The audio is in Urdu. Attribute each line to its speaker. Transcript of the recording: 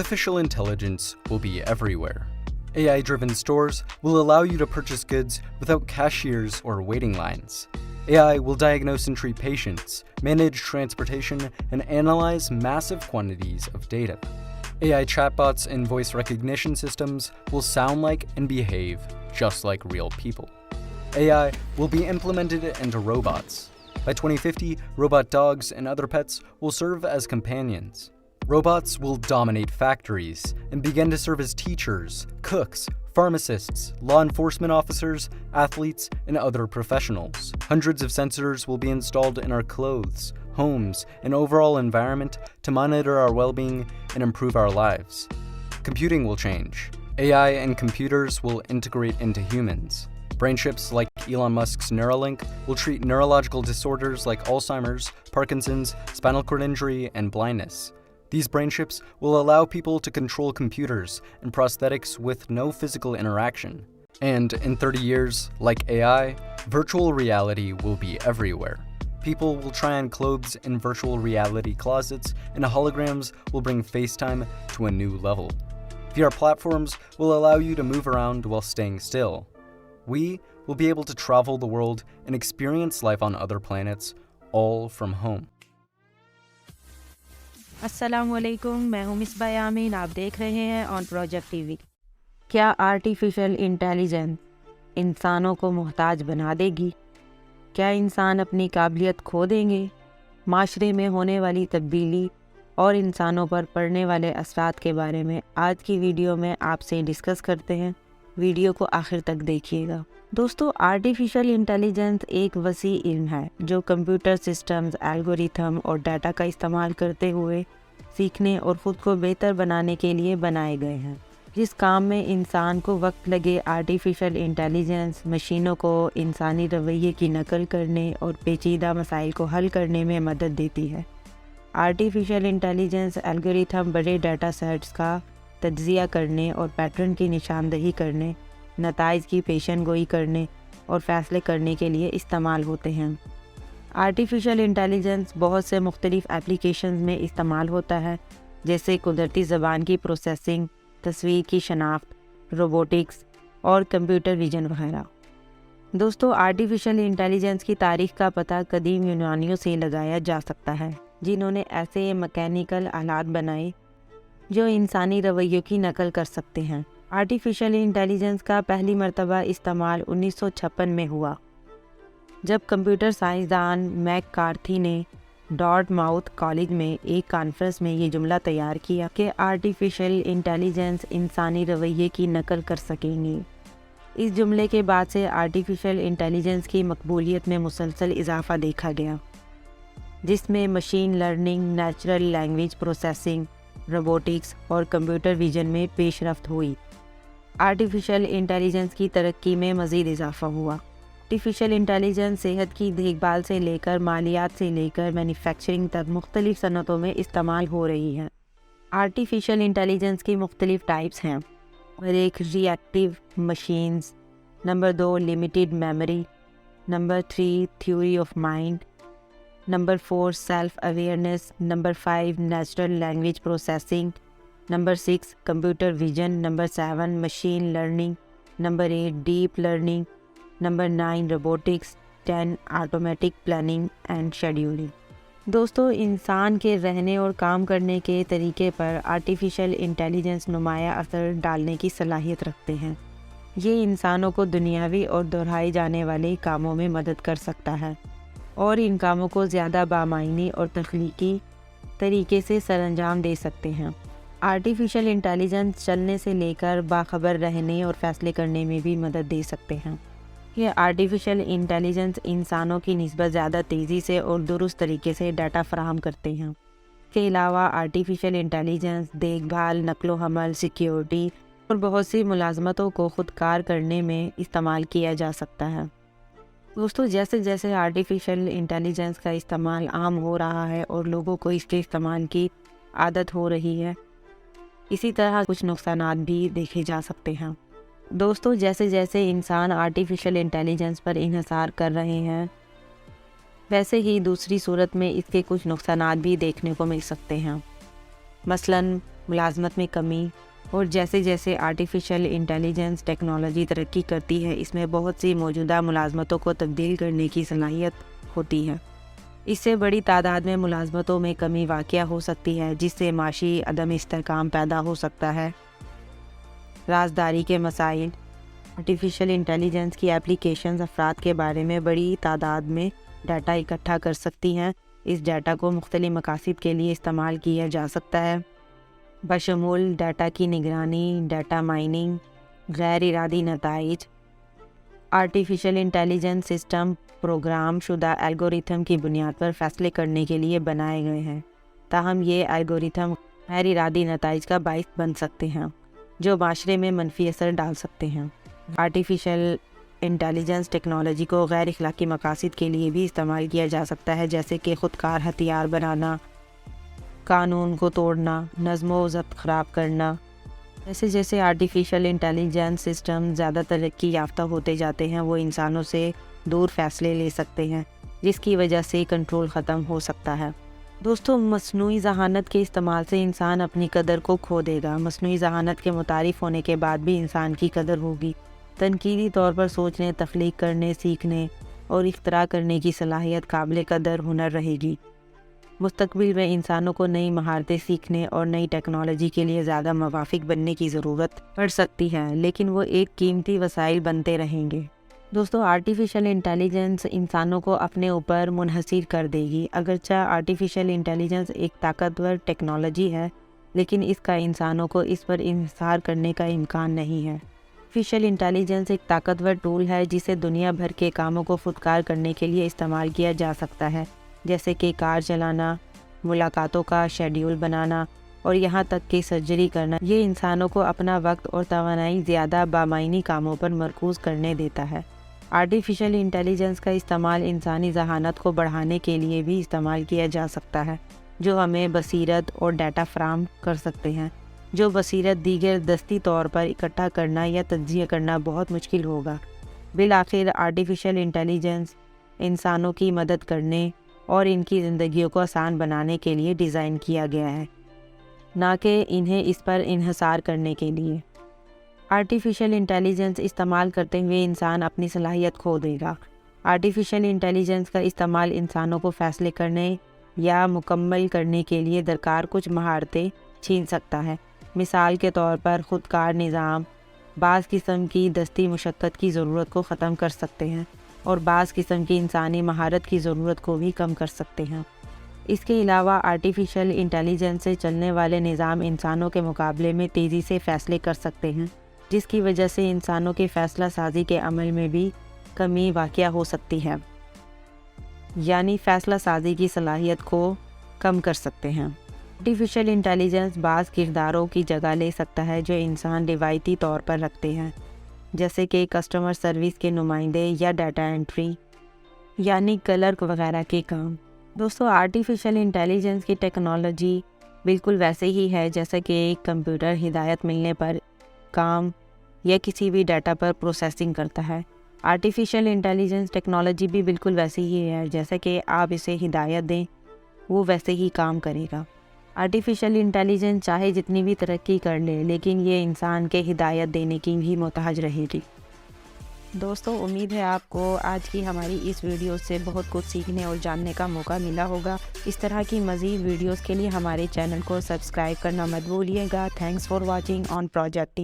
Speaker 1: Artificial intelligence will be everywhere. AI-driven stores will allow you to purchase goods without cashiers or waiting lines. AI will diagnose and treat patients, manage transportation, and analyze massive quantities of data. AI chatbots and voice recognition systems will sound like and behave just like real people. AI will be implemented into robots. By 2050, robot dogs and other pets will serve as companions. Robots will dominate factories and begin to serve as teachers, cooks, pharmacists, law enforcement officers, athletes, and other professionals. Hundreds of sensors will be installed in our clothes, homes, and overall environment to monitor our well-being and improve our lives. Computing will change. AI and computers will integrate into humans. Brain chips like Elon Musk's Neuralink will treat neurological disorders like Alzheimer's, Parkinson's, spinal cord injury, and blindness. These brain chips will allow people to control computers and prosthetics with no physical interaction. And in 30 years, like AI, virtual reality will be everywhere. People will try on clothes in virtual reality closets, and holograms will bring FaceTime to a new level. VR platforms will allow you to move around while staying still. We will be able to travel the world and experience life on other planets, all from home.
Speaker 2: السلام علیکم، میں ہوں مصباح یامین، آپ دیکھ رہے ہیں آن پروجیکٹ ٹی وی۔ کیا آرٹیفیشل انٹیلیجنس انسانوں کو محتاج بنا دے گی؟ کیا انسان اپنی قابلیت کھو دیں گے؟ معاشرے میں ہونے والی تبدیلی اور انسانوں پر پڑنے والے اثرات کے بارے میں آج کی ویڈیو میں آپ سے ڈسکس کرتے ہیں۔ ویڈیو کو آخر تک دیکھیے گا۔ دوستو، آرٹیفیشل انٹیلیجنس ایک وسیع علم ہے جو کمپیوٹر سسٹمز، الگوریتھم اور ڈیٹا کا استعمال کرتے ہوئے سیکھنے اور خود کو بہتر بنانے کے لیے بنائے گئے ہیں۔ جس کام میں انسان کو وقت لگے، آرٹیفیشل انٹیلیجنس مشینوں کو انسانی رویے کی نقل کرنے اور پیچیدہ مسائل کو حل کرنے میں مدد دیتی ہے۔ آرٹیفیشل انٹیلیجنس الگوریتھم بڑے ڈیٹا سیٹس کا تجزیہ کرنے اور پیٹرن کی نشاندہی کرنے، نتائج کی پیشن گوئی کرنے اور فیصلے کرنے کے لیے استعمال ہوتے ہیں۔ آرٹیفیشل انٹیلیجنس بہت سے مختلف ایپلیکیشنز میں استعمال ہوتا ہے، جیسے قدرتی زبان کی پروسیسنگ، تصویر کی شناخت، روبوٹکس اور کمپیوٹر ویژن وغیرہ۔ دوستو، آرٹیفیشل انٹیلیجنس کی تاریخ کا پتہ قدیم یونانیوں سے لگایا جا سکتا ہے، جنہوں نے ایسے میکینیکل آلات بنائے جو انسانی رویوں کی نقل کر سکتے ہیں۔ آرٹیفیشل انٹیلیجنس کا پہلی مرتبہ استعمال 1956 میں ہوا، جب کمپیوٹر سائنسدان میک کارتھی نے ڈارٹ ماؤتھ کالج میں ایک کانفرنس میں یہ جملہ تیار کیا کہ آرٹیفیشل انٹیلیجنس انسانی رویے کی نقل کر سکیں گے۔ اس جملے کے بعد سے آرٹیفیشل انٹیلیجنس کی مقبولیت میں مسلسل اضافہ دیکھا گیا، جس میں machine learning, natural language processing, robotics اور کمپیوٹر ویژن میں پیش رفت ہوئی۔ آرٹیفیشل انٹیلیجنس کی ترقی میں مزید اضافہ ہوا۔ آرٹیفیشل انٹیلیجنس صحت کی دیکھ بھال سے لے کر مالیات سے لے کر مینوفیکچرنگ تک مختلف صنعتوں میں استعمال ہو رہی ہے۔ آرٹیفیشل انٹیلیجنس کی مختلف ٹائپس ہیں۔ Number 1، reactive machines, number 2، limited memory, number 3، theory of mind, number 4، self awareness, number 5، natural language processing, number 6، computer vision, number 7، machine learning, number 8، deep learning, number 9، robotics, 10، automatic planning and scheduling. دوستو، انسان کے رہنے اور کام کرنے کے طریقے پر آرٹیفیشل انٹیلیجنس نمایاں اثر ڈالنے کی صلاحیت رکھتے ہیں۔ یہ انسانوں کو دنیاوی اور دہرائے جانے والے کاموں میں مدد کر سکتا ہے اور ان کاموں کو زیادہ بامعنی اور تخلیقی طریقے سے سر انجام دے سکتے ہیں۔ آرٹیفیشل انٹیلیجنس چلنے سے لے کر باخبر رہنے اور فیصلے کرنے میں بھی مدد دے سکتے ہیں۔ یہ آرٹیفیشل انٹیلیجنس انسانوں کی نسبت زیادہ تیزی سے اور درست طریقے سے ڈیٹا فراہم کرتے ہیں۔ اس کے علاوہ آرٹیفیشل انٹیلیجنس دیکھ بھال، نقل و حمل، سیکیورٹی اور بہت سی ملازمتوں کو خود کار کرنے میں استعمال کیا جا سکتا ہے۔ دوستو، جیسے جیسے آرٹیفیشل انٹیلیجنس کا استعمال عام ہو رہا ہے اور لوگوں کو اس کے استعمال کی عادت ہو رہی ہے، اسی طرح کچھ نقصانات بھی دیکھے جا سکتے ہیں۔ دوستو، جیسے جیسے انسان آرٹیفیشل انٹیلیجنس پر انحصار کر رہے ہیں، ویسے ہی دوسری صورت میں اس کے کچھ نقصانات بھی دیکھنے کو مل سکتے ہیں۔ مثلاً ملازمت میں کمی، اور جیسے جیسے آرٹیفیشل انٹیلیجنس ٹیکنالوجی ترقی کرتی ہے اس میں بہت سی موجودہ ملازمتوں کو تبدیل کرنے کی صلاحیت ہوتی ہے۔ اس سے بڑی تعداد میں ملازمتوں میں کمی واقع ہو سکتی ہے، جس سے معاشی عدم استحکام پیدا ہو سکتا ہے۔ رازداری کے مسائل۔ آرٹیفیشل انٹیلیجنس کی اپلیکیشنز افراد کے بارے میں بڑی تعداد میں ڈیٹا اکٹھا کر سکتی ہیں۔ اس ڈیٹا کو مختلف مقاصد کے لیے استعمال کیا جا سکتا ہے، بشمول ڈیٹا کی نگرانی، ڈیٹا مائننگ، غیر ارادی نتائج۔ آرٹیفیشل انٹیلیجنس سسٹم پروگرام شدہ الگوریتھم کی بنیاد پر فیصلے کرنے کے لیے بنائے گئے ہیں، تاہم یہ الگوریتھم غیر ارادی نتائج کا باعث بن سکتے ہیں جو معاشرے میں منفی اثر ڈال سکتے ہیں۔ آرٹیفیشل انٹیلیجنس ٹیکنالوجی کو غیر اخلاقی مقاصد کے لیے بھی استعمال کیا جا سکتا ہے، جیسے کہ خودکار ہتھیار بنانا، قانون کو توڑنا، نظم و ضبط خراب کرنا۔ جیسے جیسے آرٹیفیشل انٹیلیجنس سسٹم زیادہ ترقی یافتہ ہوتے جاتے ہیں، وہ انسانوں سے دور فیصلے لے سکتے ہیں، جس کی وجہ سے کنٹرول ختم ہو سکتا ہے۔ دوستو، مصنوعی ذہانت کے استعمال سے انسان اپنی قدر کو کھو دے گا۔ مصنوعی ذہانت کے متعارف ہونے کے بعد بھی انسان کی قدر ہوگی۔ تنقیدی طور پر سوچنے، تخلیق کرنے، سیکھنے اور اختراع کرنے کی صلاحیت قابل قدر ہنر رہے گی۔ مستقبل میں انسانوں کو نئی مہارتیں سیکھنے اور نئی ٹیکنالوجی کے لیے زیادہ موافق بننے کی ضرورت پڑ سکتی ہے، لیکن وہ ایک قیمتی وسائل بنتے رہیں گے۔ دوستو، آرٹیفیشل انٹیلیجنس انسانوں کو اپنے اوپر منحصر کر دے گی۔ اگرچہ آرٹیفیشل انٹیلیجنس ایک طاقتور ٹیکنالوجی ہے، لیکن اس کا انسانوں کو اس پر انحصار کرنے کا امکان نہیں ہے۔ آرٹیفیشل انٹیلیجنس ایک طاقتور ٹول ہے جسے دنیا بھر کے کاموں کو خودکار کرنے کے لیے استعمال کیا جا سکتا ہے، جیسے کہ کار چلانا، ملاقاتوں کا شیڈول بنانا اور یہاں تک کہ سرجری کرنا۔ یہ انسانوں کو اپنا وقت اور توانائی زیادہ بامعنی کاموں پر مرکوز کرنے دیتا ہے۔ آرٹیفیشل انٹیلیجنس کا استعمال انسانی ذہانت کو بڑھانے کے لیے بھی استعمال کیا جا سکتا ہے، جو ہمیں بصیرت اور ڈیٹا فراہم کر سکتے ہیں۔ جو بصیرت دیگر دستی طور پر اکٹھا کرنا یا تجزیہ کرنا بہت مشکل ہوگا۔ بالآخر آرٹیفیشل انٹیلیجنس انسانوں کی مدد کرنے اور ان کی زندگیوں کو آسان بنانے کے لیے ڈیزائن کیا گیا ہے، نہ کہ انہیں اس پر انحصار کرنے کے لیے۔ آرٹیفیشل انٹیلیجنس استعمال کرتے ہوئے انسان اپنی صلاحیت کھو دے گا۔ آرٹیفیشل انٹیلیجنس کا استعمال انسانوں کو فیصلے کرنے یا مکمل کرنے کے لیے درکار کچھ مہارتیں چھین سکتا ہے۔ مثال کے طور پر خودکار نظام بعض قسم کی دستی مشقت کی ضرورت کو ختم کر سکتے ہیں اور بعض قسم کی انسانی مہارت کی ضرورت کو بھی کم کر سکتے ہیں۔ اس کے علاوہ آرٹیفیشل انٹیلیجنس سے چلنے والے نظام انسانوں کے مقابلے میں تیزی سے فیصلے کر سکتے ہیں، جس کی وجہ سے انسانوں کے فیصلہ سازی کے عمل میں بھی کمی واقع ہو سکتی ہے، یعنی فیصلہ سازی کی صلاحیت کو کم کر سکتے ہیں۔ آرٹیفیشل انٹیلیجنس بعض کرداروں کی جگہ لے سکتا ہے جو انسان روایتی طور پر رکھتے ہیں، جیسے کہ کسٹمر سروس کے نمائندے یا ڈیٹا انٹری یعنی کلرک وغیرہ کے کام۔ دوستو، آرٹیفیشل انٹیلیجنس کی ٹیکنالوجی بالکل ویسے ہی ہے جیسا کہ ایک کمپیوٹر ہدایت ملنے پر کام یا کسی بھی ڈیٹا پر پروسیسنگ کرتا ہے۔ آرٹیفیشل انٹیلیجنس ٹیکنالوجی بھی بالکل ویسی ہی ہے، جیسا کہ آپ اسے ہدایت دیں وہ ویسے ہی کام کرے گا۔ آرٹیفیشل انٹیلیجنس چاہے جتنی بھی ترقی کر لے، لیکن یہ انسان کے ہدایت دینے کی بھی محتاج رہے گی۔ دوستو، امید ہے آپ کو آج کی ہماری اس ویڈیو سے بہت کچھ سیکھنے اور جاننے کا موقع ملا ہوگا۔ اس طرح کی مزید ویڈیوز کے لیے ہمارے چینل کو سبسکرائب کرنا مت بھولیے گا۔ Thanks for watching on Project TV we.